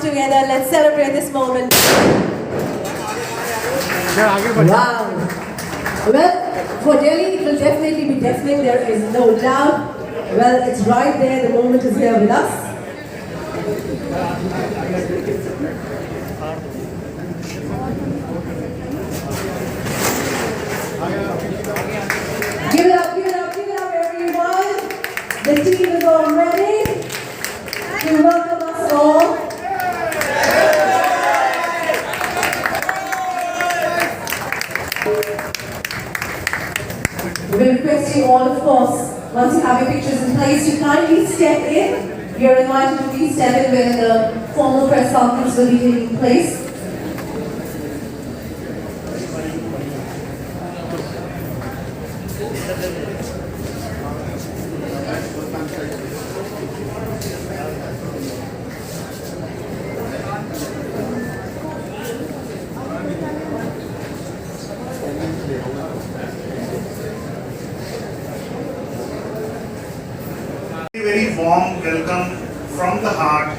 together. Let's celebrate this moment. Wow. Well, for Delhi, it will definitely be deafening. There is no doubt. Well, it's right there. The moment is here with us. Give it up, give it up, give it up, everyone. The team is all ready to welcome us all. We're requesting all, of course, once you have your pictures in place, to kindly step in. You're invited to please step in where the formal press conference will be taking place. Very warm welcome from the heart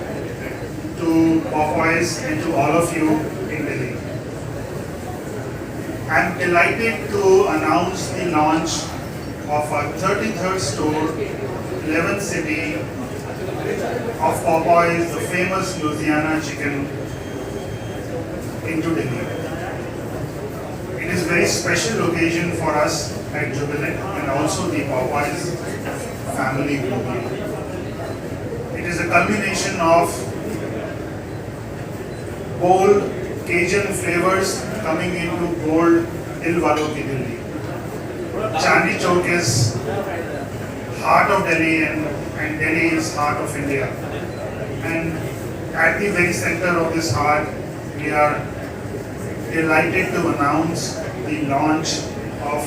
to Popeyes and to all of you in Delhi. I'm delighted to announce the launch of our 33rd store, 11th city of Popeyes, the famous Louisiana chicken, into Delhi. It is a very special occasion for us at Jubilant and also the Popeyes family globally. It is a culmination of bold Cajun flavors coming into bold Dil Walo Ki Delhi. Chandni Chowk is heart of Delhi and Delhi is heart of India. And at the very center of this heart, we are delighted to announce the launch of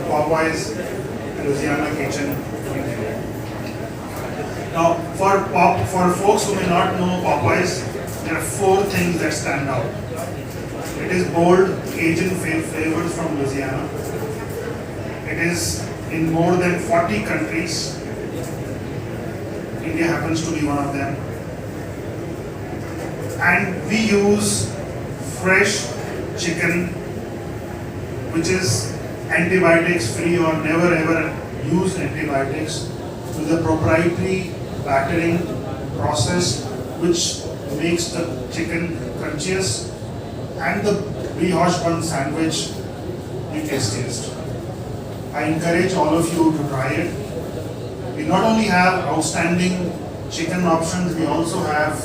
Popeyes Louisiana Kitchen. Now, for folks who may not know Popeyes, there are 4 things that stand out. It is bold Cajun flavors from Louisiana. It is in more than 40 countries. India happens to be one of them. And we use fresh chicken, which is antibiotics free or never ever use antibiotics, to the proprietary battering process which makes the chicken crunchiest and the brioche bun sandwich the tastiest. I encourage all of you to try it. We not only have outstanding chicken options, we also have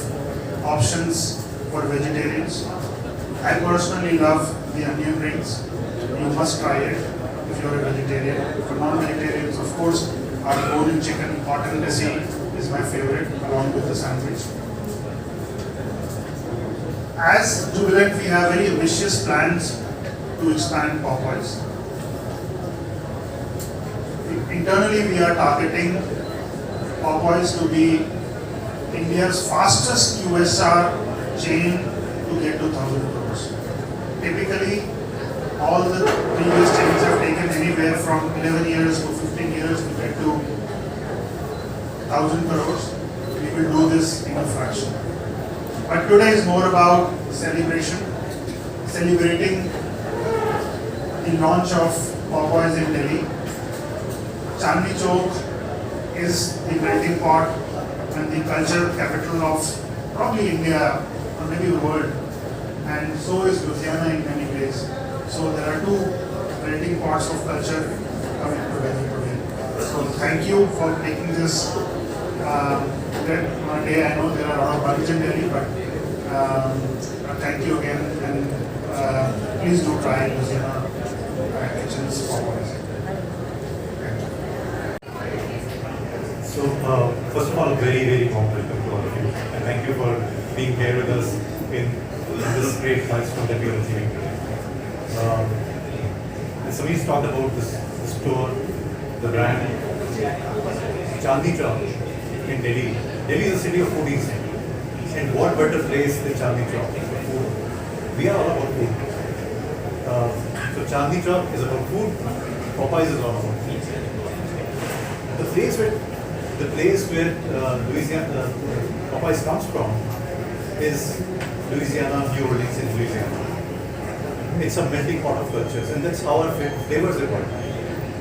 options for vegetarians. I personally love the onion rings. You must try it if you're a vegetarian. For non-vegetarians, of course, our golden chicken, hot and desi, is my favorite, along with the sandwich. As Jubilant, we have very ambitious plans to expand Popeyes. Internally, we are targeting Popeyes to be India's fastest QSR chain to get to 1,000 crores. Typically, all the previous chains have taken anywhere from 11 years to 15 years to get to 1,000 crores. We will do this in a fraction. But today is more about celebration, celebrating the launch of Popeyes in Delhi. Chandni Chowk is the melting pot and the culture capital of probably India or maybe the world. And so is Louisiana in many ways. So there are 2 melting pots of culture coming together today. So thank you for taking this day. I know there are a lot of bunch in Delhi, but thank you again, and please do try Louisiana kitchens Popeyes. So first of all, very, very warm welcome to all of you, and thank you for being here with us in this great milestone that we are achieving today. Sameer's talked about the store, the brand, Chandni Chowk in Delhi. Delhi is a city of foodies, and what better place than Chandni Chowk for food? We are all about food. So Chandni Chowk is about food. Popeyes is all about food. The place where The place where Louisiana Popeyes comes from is Louisiana, New Orleans in Louisiana. It's a melting pot of cultures, and that's how our flavors evolve.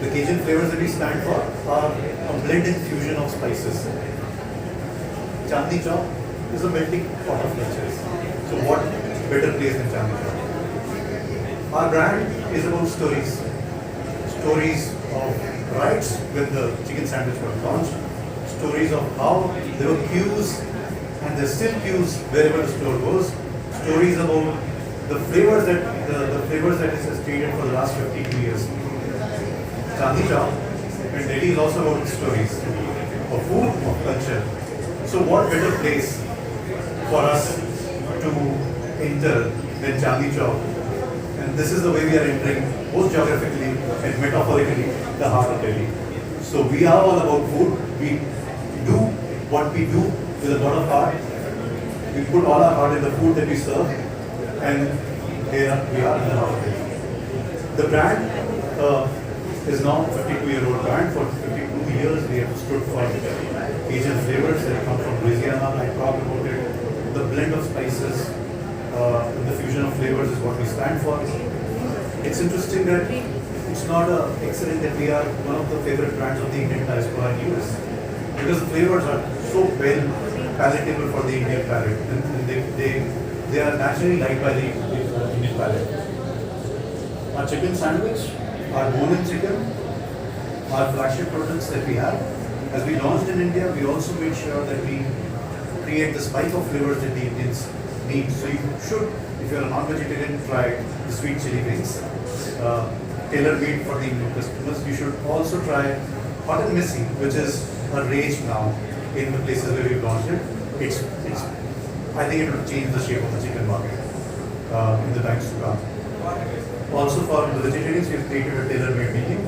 The Cajun flavors that we stand for are a blended fusion of spices. Chandni Chowk is a melting pot of cultures. So what better place than Chandni Chowk? Our brand is about stories. Stories of rides when the chicken sandwich was launched. Stories of how there were queues and there's still queues wherever the store goes. Stories about the flavors that it has created for the last 52 years. Chandni Chowk and Delhi is also about stories of food, of culture. So what better place for us to enter than Chandni Chowk? And this is the way we are entering, both geographically and metaphorically, the heart of Delhi. So we are all about food. We do what we do with a lot of heart. We put all our heart in the food that we serve, and here we are in the heart of Delhi. The brand is now a 52-year-old brand. For 52 years, we have stood for Cajun flavors that come from Louisiana. I talked about it. The blend of spices, the fusion of flavors is what we stand for. It's interesting that it's not an accident that we are one of the favorite brands of the Indian diaspora in US, because the flavors are so well palatable for the Indian palate, and they are naturally liked by the Indian palate. Our chicken sandwich, our bone-in chicken, our flagship products that we have, as we launched in India, we also made sure that we create the spike of flavors that the Indians need. So you should, if you're a non-vegetarian, try the sweet chili wings. Tailor-made for the Indian customers. You should also try hot and messy, which is a rage now in the places where we've launched it. I think it will change the shape of the chicken market in the times to come. Also for the vegetarians, we've created a tailor-made menu,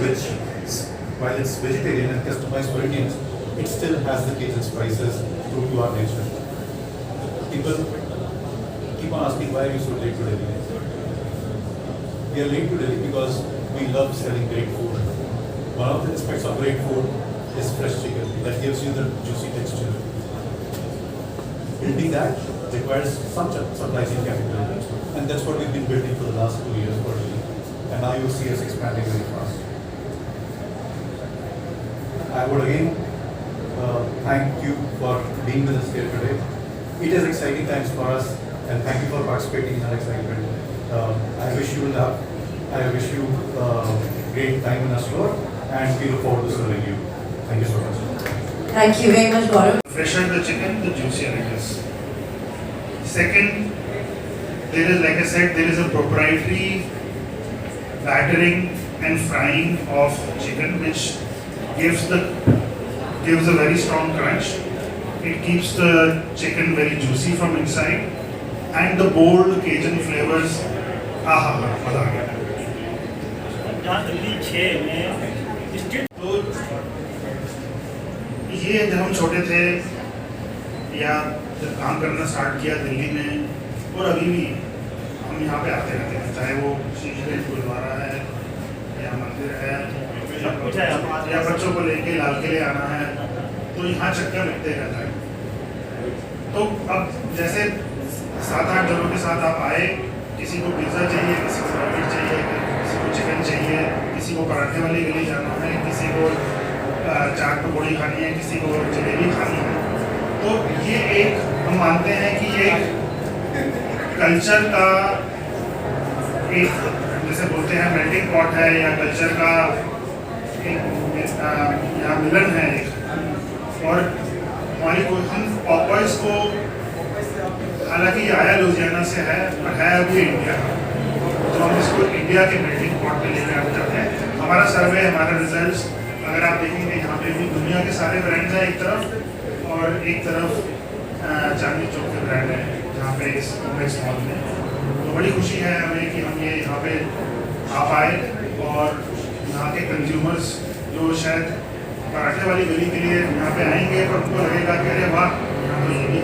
which, while it's vegetarian and customized for Indians, it still has the Cajun spices true to our nature. People keep on asking why are you so late to Delhi. We are late to Delhi because we love selling great food. One of the aspects of great food is fresh chicken that gives you the juicy texture. Building that requires some supply chain capital, and that's what we've been building for the last 2 years for Delhi. And now you see us expanding very fast. I would again thank you for being with us here today. It is exciting times for us, and thank you for participating in our excitement. I wish you luck. I wish you great time in our store, and we look forward to serving you. Thank you so much. Thank you very much, Gaurav. The fresher the chicken, the juicier it is. Second, there is, like I said, there is a proprietary battering and frying of chicken, which gives a very strong crunch. It keeps the chicken very juicy from inside, and the bold Cajun flavors. मजा आ गया। तो ये जब हम छोटे थे या जब काम करना स्टार्ट किया दिल्ली में, और अभी भी हम यहाँ पे आते रहते हैं, चाहे वो शीशगंज गुरुद्वारा है या मंदिर है या बच्चों को लेके लाल किले आना है, तो यहाँ चक्कर लगते रहता है। तो अब जैसे 7-8 जनों के साथ आप आए, किसी को पिज़्ज़ा चाहिए, किसी को बर्गर चाहिए, किसी को चिकन चाहिए, किसी को पराठे वाली गली जाना है, किसी को चाट पकौड़ी खानी है, किसी को जलेबी खानी है, तो ये एक हम मानते हैं कि ये कल्चर का एक, जैसे बोलते हैं मेल्टिंग पॉट है, या कल्चर का एक यहाँ मिलन है एक। और हमारी हम पॉपॉइज को, हालांकि ये आया लुधियाना से है, पर है अभी इंडिया, तो हम इसको इंडिया के मेल्टिंग पॉट में लेकर आना चाहते हैं। हमारा सर्वे, हमारा रिजल्ट्स अगर आप देखेंगे, यहाँ पे भी दुनिया के सारे ब्रांड्स हैं एक तरफ, और एक तरफ चांदनी चौक के ब्रांड है जहाँ पे इस कॉम्प्लेक्स मॉल में। तो बड़ी खुशी है हमें कि हम ये यहाँ पे आ पाए, और यहाँ के कंज्यूमर्स जो शायद पराठे वाली गली के लिए यहाँ पे आएंगे, पर उनको लगेगा कि अरे वाह, यहाँ तो ये भी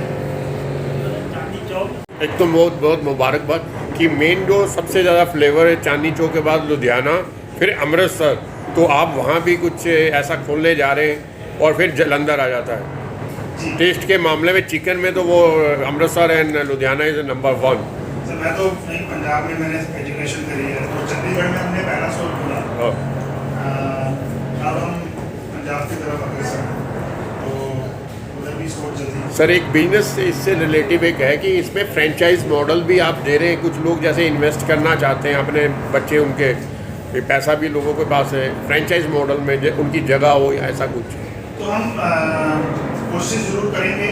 चांदनी चौक। एक तो बहुत बहुत मुबारकबाद कि मेन जो सबसे ज़्यादा फ्लेवर है चांदनी चौक के बाद लुधियाना, फिर अमृतसर, तो आप वहाँ भी कुछ ऐसा खोलने जा रहे हैं और फिर जलंधर आ जाता है। जी टेस्ट के मामले में चिकन में तो वो Amritsar and Ludhiana is number 1। Sir मैं तो वहीं पंजाब में मैंने एजुकेशन करी है, तो चंडीगढ़ में हमने पहला स्टोर खोला। अब हम पंजाब की तरफ अग्रसर हैं, तो उधर भी स्टोर जल्दी। सर एक बिजनेस इससे रिलेटिव एक है कि इसमें फ्रेंचाइज मॉडल भी आप दे रहे हैं। कुछ लोग जैसे इन्वेस्ट करना चाहते हैं अपने बच्चे, उनके पैसा भी लोगों के पास है, फ्रेंचाइज मॉडल में उनकी जगह हो या ऐसा कुछ। तो हम कोशिश जरूर करेंगे,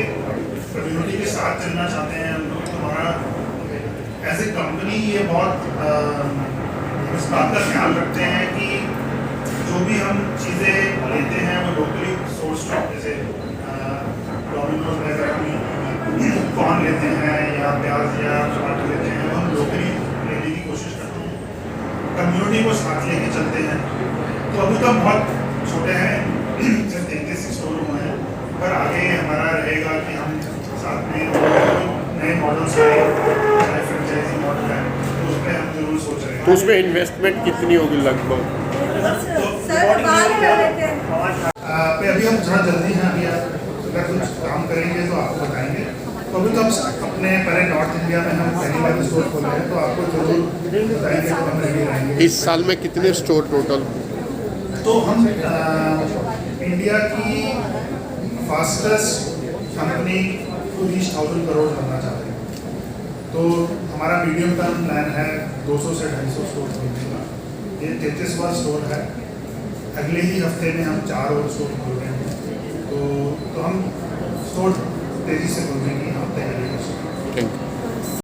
कम्युनिटी के साथ चलना चाहते हैं हम लोग। हमारा एज ए कंपनी ये बहुत इस बात का ख्याल रखते हैं कि जो भी हम चीज़ें लेते हैं वो लोकली सोर्स ऑफ, जैसे डोमिनोज में अगर हम कॉर्न लेते हैं या प्याज या टमाटर लेते हैं, वो हम लोकली लेने की कोशिश करते हैं, कम्युनिटी को साथ लेके चलते हैं। तो अभी तो बहुत छोटे हैं, सिर्फ 33 स्टोर हुए हैं, पर आगे हमारा रहेगा कि हम साथ में नए मॉडल्स हैं, फ्रेंचाइजी मॉडल है, तो उस पर हम जरूर सोच रहे हैं। तो उसमें इन्वेस्टमेंट कितनी होगी लगभग? पे अभी हम थोड़ा जल्दी हैं, अभी अगर कुछ काम करेंगे तो आपको बताएंगे। तो अभी तो हम अपने पहले नॉर्थ इंडिया में हम पहली बार स्टोर खोले हैं, तो आपको जरूर बताएंगे, तो हम रेडी रहेंगे। इस साल में कितने स्टोर टोटल? तो हम इंडिया की fastest company to reach 1000 crore बनना चाहते हैं। तो हमारा मीडियम टर्म प्लान है 200 से 250 स्टोर खोलने का। ये 33वां स्टोर है, अगले ही हफ्ते में हम 4 और स्टोर खोल रहे हैं। तो हम स्टोर तेज़ी से खोलने की हम तैयारी कर सकते हैं। Thank you.